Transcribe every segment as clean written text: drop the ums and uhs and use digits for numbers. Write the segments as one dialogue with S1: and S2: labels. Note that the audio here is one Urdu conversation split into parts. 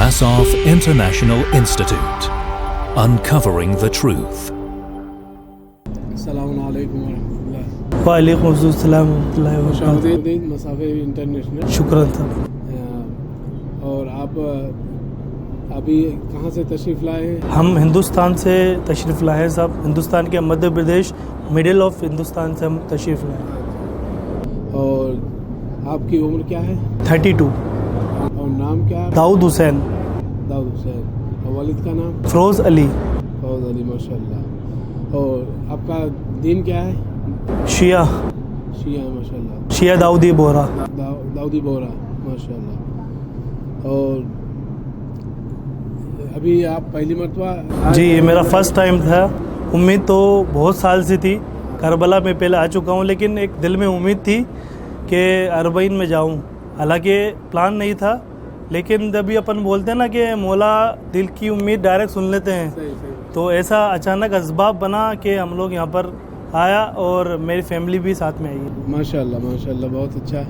S1: Massoff International Institute. Uncovering the truth.
S2: السلام علیکم ورحمۃ اللہ.
S3: وعلیکم السلام ورحمۃ اللہ وبرکاتہ.
S2: مساف انٹرنیشنل.
S3: شکراً صاحب.
S2: اور آپ ابھی کہاں سے تشریف لائے ہیں؟
S3: ہم ہندوستان سے تشریف لائے ہیں صاحب. ہندوستان کے مدھیہ پردیش مڈل آف ہندوستان سے ہم تشریف لائے ہیں.
S2: اور آپ کی عمر کیا ہے؟
S3: 32.
S2: اور نام کیا ہے؟
S3: داؤد حسین.
S2: داؤد حسین. اور والد کا نام؟
S3: فروز علی.
S2: فروز علی، ماشاء اللہ. اور آپ کا دین کیا ہے؟
S3: شیعہ.
S2: شیعہ، ماشاء اللہ.
S3: شیعہ داؤدی بورا.
S2: داؤدی بورا، ماشاء اللہ. اور ابھی آپ پہلی مرتبہ؟
S3: جی، یہ میرا فرسٹ ٹائم تھا. امید تو بہت سال سے تھی. کربلا میں پہلے آ چکا ہوں، لیکن ایک دل میں امید تھی کہ اربعین میں جاؤں. حالانکہ پلان نہیں تھا، لیکن جب بھی اپن بولتے ہیں نا کہ مولا دل کی امید ڈائریکٹ سن لیتے ہیں، تو ایسا اچانک اسباب بنا کہ ہم لوگ یہاں پر آیا اور میری فیملی بھی ساتھ میں آئی.
S2: ماشاء اللہ، ماشاء اللہ، بہت اچھا.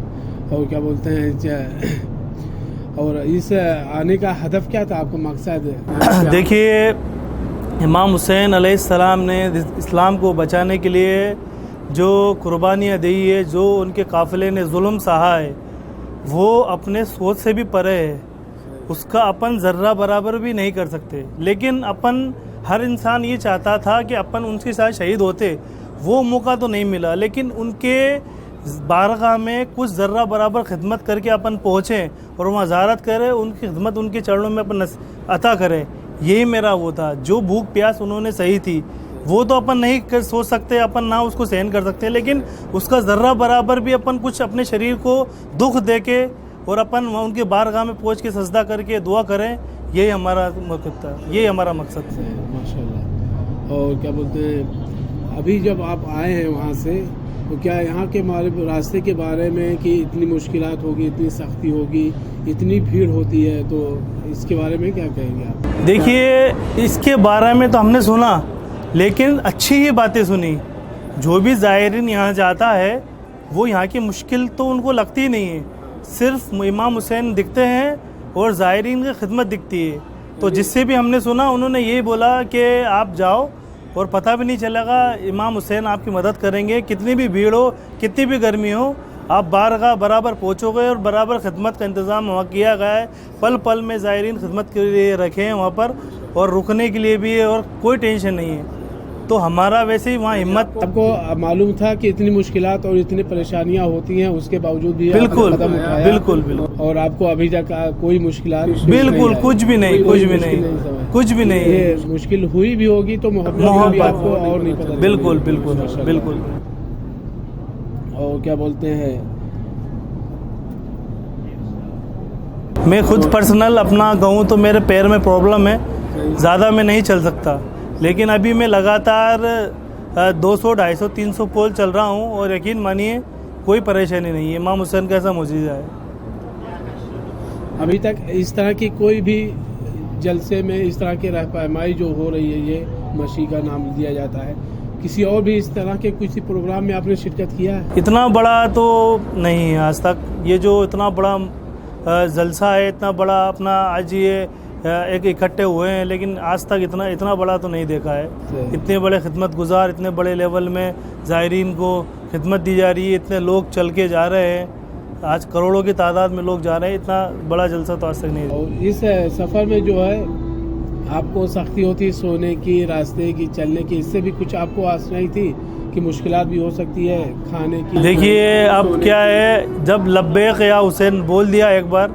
S2: اور کیا بولتے ہیں، اور اس آنے کا ہدف کیا تھا، آپ کا مقصد؟
S3: دیکھیے، امام حسین علیہ السلام نے اسلام کو بچانے کے لیے جو قربانیاں دی ہے، جو ان کے قافلے نے ظلم سہا ہے، وہ اپنے سوچ سے بھی پرے ہے. اس کا اپن ذرہ برابر بھی نہیں کر سکتے. لیکن اپن ہر انسان یہ چاہتا تھا کہ اپن ان کے ساتھ شہید ہوتے. وہ موقع تو نہیں ملا، لیکن ان کے بارگاہ میں کچھ ذرہ برابر خدمت کر کے اپن پہنچیں اور وہاں زیارت کریں، ان کی خدمت ان کے چرنوں میں اپن عطا کریں. یہی میرا وہ تھا. جو بھوک پیاس انہوں نے صحیح تھی، وہ تو اپن نہیں سوچ سکتے، اپن نہ اس کو سہن کر سکتے، لیکن اس کا ذرہ برابر بھی اپن کچھ اپنے شریر کو دکھ دے کے اور اپن ان کے بارگاہ میں پہنچ کے سجدہ کر کے دعا کریں. یہی ہمارا مقصد تھا، یہی ہمارا مقصد تھا.
S2: ماشاء اللہ. اور کیا بولتے ہیں، ابھی جب آپ آئے ہیں وہاں سے، تو کیا یہاں کے راستے کے بارے میں کہ اتنی مشکلات ہوگی، اتنی سختی ہوگی، اتنی بھیڑ ہوتی ہے، تو اس کے بارے میں کیا کہیں گے آپ؟
S3: دیکھیے، اس کے بارے میں تو ہم نے سنا، لیکن اچھی ہی باتیں سنی. جو بھی زائرین یہاں جاتا ہے، وہ یہاں کی مشکل تو ان کو لگتی نہیں ہے. صرف امام حسین دکھتے ہیں اور زائرین کی خدمت دکھتی ہے. تو جس سے بھی ہم نے سنا، انہوں نے یہی بولا کہ آپ جاؤ اور پتہ بھی نہیں چلے گا، امام حسین آپ کی مدد کریں گے. کتنی بھی بھیڑ ہو، کتنی بھی گرمی ہو، آپ بارگاہ برابر پہنچو گے اور برابر خدمت کا انتظام وہاں کیا گیا ہے. پل پل میں زائرین خدمت کے لیے رکھے ہیں وہاں پر، اور رکنے کے لیے بھی ہے، اور کوئی ٹینشن نہیں ہے. تو ہمارا ویسے ہی وہاں ہمت.
S2: آپ کو معلوم تھا کہ اتنی مشکلات اور اتنی پریشانیاں ہوتی ہیں، اس کے باوجود بھی
S3: بالکل
S2: قدم اٹھایا.
S3: بالکل بالکل.
S2: اور آپ کو ابھی تک کوئی مشکلات؟
S3: بالکل کچھ بھی نہیں، کچھ بھی نہیں، کچھ بھی نہیں.
S2: یہ مشکل ہوئی بھی ہوگی تو محبت آپ کو اور نہیں پتہ.
S3: بالکل بالکل بالکل.
S2: اور کیا بولتے ہیں،
S3: میں خود پرسنل اپنا کہوں تو میرے پیر میں پرابلم ہے، زیادہ میں نہیں چل سکتا. لیکن ابھی میں لگاتار 200 250 300 پول چل رہا ہوں، اور یقین مانیے کوئی پریشانی نہیں ہے. امام حسین کا ایسا معجزہ ہے.
S2: ابھی تک اس طرح کی کوئی بھی جلسے میں اس طرح کی رہنمائی جو ہو رہی ہے، یہ مشی کا نام دیا جاتا ہے، کسی اور بھی اس طرح کے کسی پروگرام میں آپ نے شرکت کیا ہے؟
S3: اتنا بڑا تو نہیں ہے آج تک. یہ جو اتنا بڑا جلسہ ہے، اتنا بڑا اپنا آج یہ ایک اکٹھے ہوئے ہیں، لیکن آج تک اتنا بڑا تو نہیں دیکھا ہے. اتنے بڑے خدمت گزار، اتنے بڑے لیول میں زائرین کو خدمت دی جا رہی ہے، اتنے لوگ چل کے جا رہے ہیں، آج کروڑوں کی تعداد میں لوگ جا رہے ہیں. اتنا بڑا جلسہ تو آج تک نہیں.
S2: اور اس سفر میں جو ہے آپ کو سختی ہوتی، سونے کی، راستے کی، چلنے کی، اس سے بھی کچھ آپ کو آسانی تھی کہ مشکلات بھی ہو سکتی ہے کھانے کی؟
S3: دیکھیے، اب کیا ہے، جب لبیک یا حسین بول دیا، ایک بار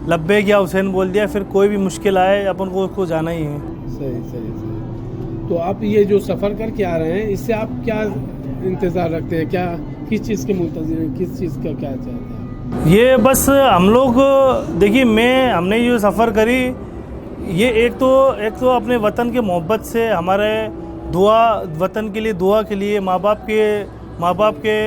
S3: لبیک یا حسین بول دیا، پھر کوئی بھی مشکل آئے اپن کو اس کو جانا ہی ہے.
S2: صحیح. تو آپ یہ جو سفر کر کے آ رہے ہیں، اس سے آپ کیا انتظار رکھتے ہیں؟ کیا کس چیز کے منتظر ہیں؟ کس چیز کا کیا چاہتے ہیں؟
S3: یہ بس ہم لوگ، دیکھیے، ہم نے یہ سفر کری، یہ ایک تو اپنے وطن کے محبت سے، ہمارے دعا، وطن کے لیے دعا کے لیے، ماں باپ کے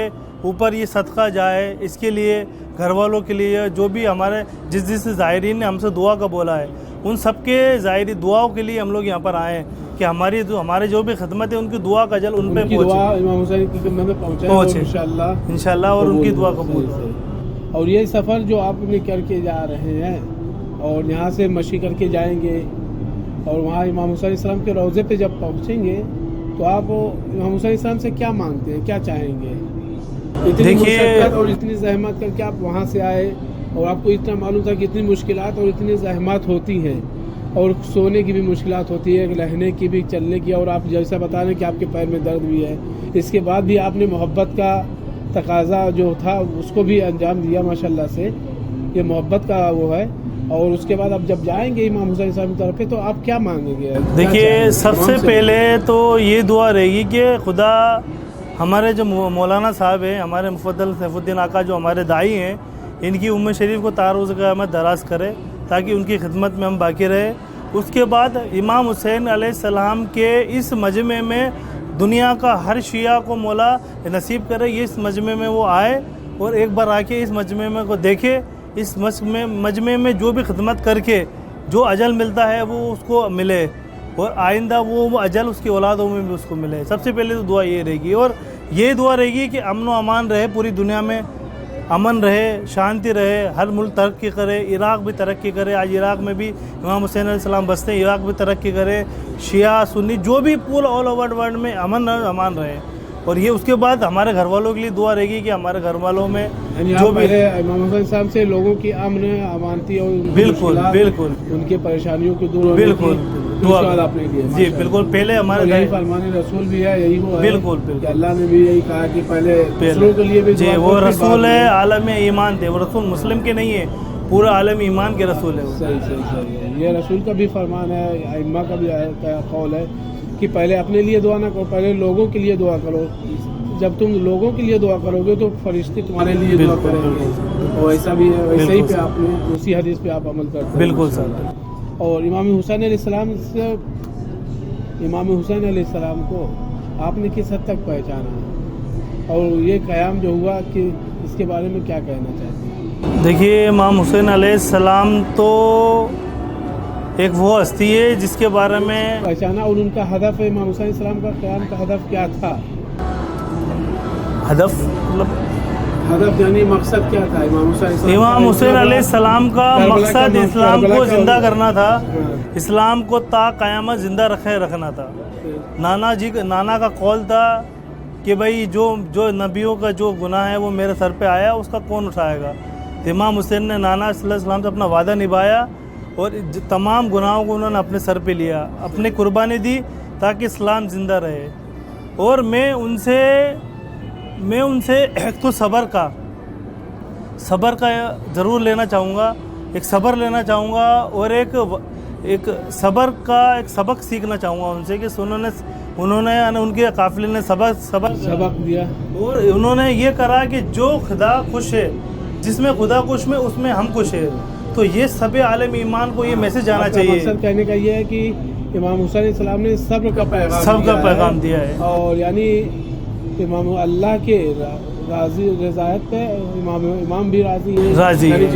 S3: اوپر یہ صدقہ جائے، اس کے لیے گھر والوں کے لیے، جو بھی ہمارے جس زائرین نے ہم سے دعا کا بولا ہے، ان سب کے ظاہری دعاؤں کے لیے ہم لوگ یہاں پر آئے ہیں کہ ہمارے جو بھی خدمت ہے، ان کی دعا کا جل ان پہ
S2: پہنچے، امام حسین کی خدمت میں پہنچے انشاءاللہ،
S3: اور ان کی دعا قبول ہو.
S2: اور یہ سفر جو آپ نے کر کے جا رہے ہیں، اور یہاں سے مشی کر کے جائیں گے اور وہاں امام حسین علیہ السلام کے روضے پہ جب پہنچیں گے تو آپ امام حسین علیہ السلام سے کیا مانگتے ہیں, کیا چاہیں گے؟ اتنی مشقت اور اتنی زحمت کر کے آپ وہاں سے آئے اور آپ کو اتنا معلوم تھا کہ اتنی مشکلات اور اتنی زحمت ہوتی ہیں اور سونے کی بھی مشکلات ہوتی ہے, رہنے کی بھی, چلنے کی, اور آپ جیسا بتا رہے ہیں کہ آپ کے پیر میں درد بھی ہے, اس کے بعد بھی آپ نے محبت کا تقاضا جو تھا اس کو بھی انجام دیا ماشاءاللہ سے. یہ محبت کا وہ ہے. اور اس کے بعد اب جب جائیں گے امام حسین صاحب کی طرف پہ تو آپ کیا مانگیں گے؟
S3: دیکھیے سب سے پہلے تو یہ دعا رہے گی کہ خدا ہمارے جو مولانا صاحب ہیں, ہمارے مفضل سیف الدین آقا جو ہمارے داعی ہیں, ان کی امت شریف کو تعارض قیامت دراز کرے تاکہ ان کی خدمت میں ہم باقی رہے. اس کے بعد امام حسین علیہ السلام کے اس مجمع میں دنیا کا ہر شیعہ کو مولا نصیب کرے, یہ اس مجمع میں وہ آئے اور ایک بار آ کے اس مجمع میں کو دیکھے, اس مجمع میں جو بھی خدمت کر کے جو اجل ملتا ہے وہ اس کو ملے اور آئندہ وہ اجل اس کی اولادوں میں بھی اس کو ملے. سب سے پہلے تو دعا یہ رہے گی, اور یہ دعا رہے گی کہ امن و امان رہے, پوری دنیا میں امن رہے, شانتی رہے, ہر ملک ترقی کرے, عراق بھی ترقی کرے. آج عراق میں بھی امام حسین علیہ السلام بستے ہیں, عراق بھی ترقی کرے, شیعہ سنی جو بھی پورا آل اوور ورلڈ میں امن امان رہے. اور یہ اس کے بعد ہمارے گھر والوں کے لیے دعا رہے گی کہ ہمارے گھر والوں میں جو بھی
S2: امام حسین صاحب سے لوگوں کی امن امانتی اور
S3: بالکل بالکل
S2: ان کی پریشانیوں کو دور ہونے
S3: بالکل
S2: دعا آپ نے کی.
S3: جی بالکل. پہلے ہمارے
S2: یہی فرمان رسول بھی ہے, یہی وہ ہے
S3: بالکل
S2: کہ اللہ نے بھی یہی کہا کہ پہلے دوسروں کے لیے بھی
S3: جی وہ رسول ہے, عالم ایمان تھے, وہ رسول مسلم کے نہیں ہے, پورا عالم ایمان کے رسول ہے.
S2: صحیح صحیح صحیح. یہ رسول کا بھی فرمان ہے, ائمہ کا بھی قول ہے کہ پہلے اپنے لیے دعا نہ کرو, پہلے لوگوں کے لیے دعا کرو. جب تم لوگوں کے لیے دعا کرو گے تو فرشتے تمہارے لیے دعا کریں گے. اور ایسا بھی ہے, ویسے ہی پہ آپ نے اسی حدیث پہ آپ عمل کرتے ہیں.
S3: بالکل سر.
S2: اور امام حسین علیہ السلام سے, امام حسین علیہ السلام کو آپ نے کس حد تک پہچانا اور یہ قیام جو ہوا کہ اس کے بارے میں کیا کہنا چاہتے ہیں؟
S3: دیکھیے امام حسین علیہ السلام تو ایک وہ ہستی ہے جس کے بارے میں
S2: پہچانا, اور ان کا ہدف, امام حسین علیہ السلام کا قیام کا ہدف کیا تھا؟
S3: ہدف مطلب
S2: ہدف یعنی مقصد کیا تھا
S3: امام حسین علیہ السلام کا مقصد اسلام کو زندہ کرنا تھا, اسلام کو تا قیامت زندہ رکھنا تھا. نانا کا قول تھا کہ بھائی جو نبیوں کا جو گناہ ہے وہ میرے سر پہ آیا, اس کا کون اٹھائے گا. امام حسین نے نانا صلی اللہ علیہ وسلم سے اپنا وعدہ نبھایا اور تمام گناہوں کو انہوں نے اپنے سر پہ لیا, اپنی قربانی دی تاکہ اسلام زندہ رہے. اور میں ان سے ایک تو صبر کا ضرور لینا چاہوں گا, ایک صبر لینا چاہوں گا, اور ایک صبر کا ایک سبق سیکھنا چاہوں گا ان سے کہ انہوں نے ان کے قافلے نے سبق
S2: دیا,
S3: اور انہوں نے یہ کرا کہ جو خدا خوش ہے, جس میں خدا خوش میں اس میں ہم خوش ہے. تو یہ سب عالم ایمان کو یہ میسج جانا چاہیے.
S2: مقصد کہنے کا یہ ہے کہ امام حسین علیہ السلام نے صبر کا پیغام دیا ہے, اور یعنی امام اللہ کے رضایت پہ امام بھی راضی ہے,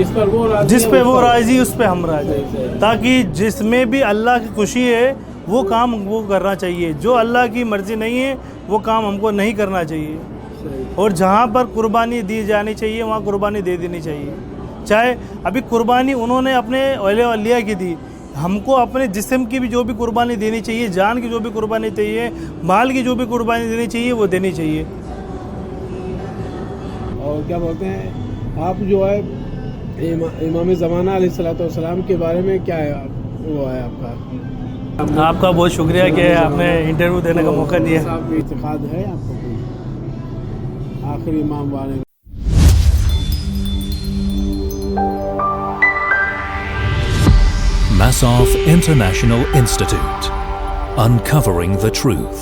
S3: جس پہ وہ راضی اس پہ ہم راضی, تاکہ جس میں بھی اللہ کی خوشی ہے وہ کام وہ کرنا چاہیے, جو اللہ کی مرضی نہیں ہے وہ کام ہم کو نہیں کرنا چاہیے. اور جہاں پر قربانی دی جانی چاہیے وہاں قربانی دے دینی چاہیے. چاہے ابھی قربانی انہوں نے اپنے اولیاء کی دی, ہم کو اپنے جسم کی بھی جو بھی قربانی دینی چاہیے, جان کی جو بھی قربانی چاہیے, مال کی جو بھی قربانی دینی چاہیے وہ دینی چاہیے.
S2: اور کیا بولتے ہیں آپ جو ہے امام زمانہ علیہ الصلوۃ والسلام کے بارے میں کیا ہے وہ ہے
S3: آپ کا بہت شکریہ کہ آپ نے انٹرویو دینے کا موقع دیا.
S2: اعتقاد ہے آپ کو آخری امام والے
S1: Massoff International Institute. Uncovering the truth.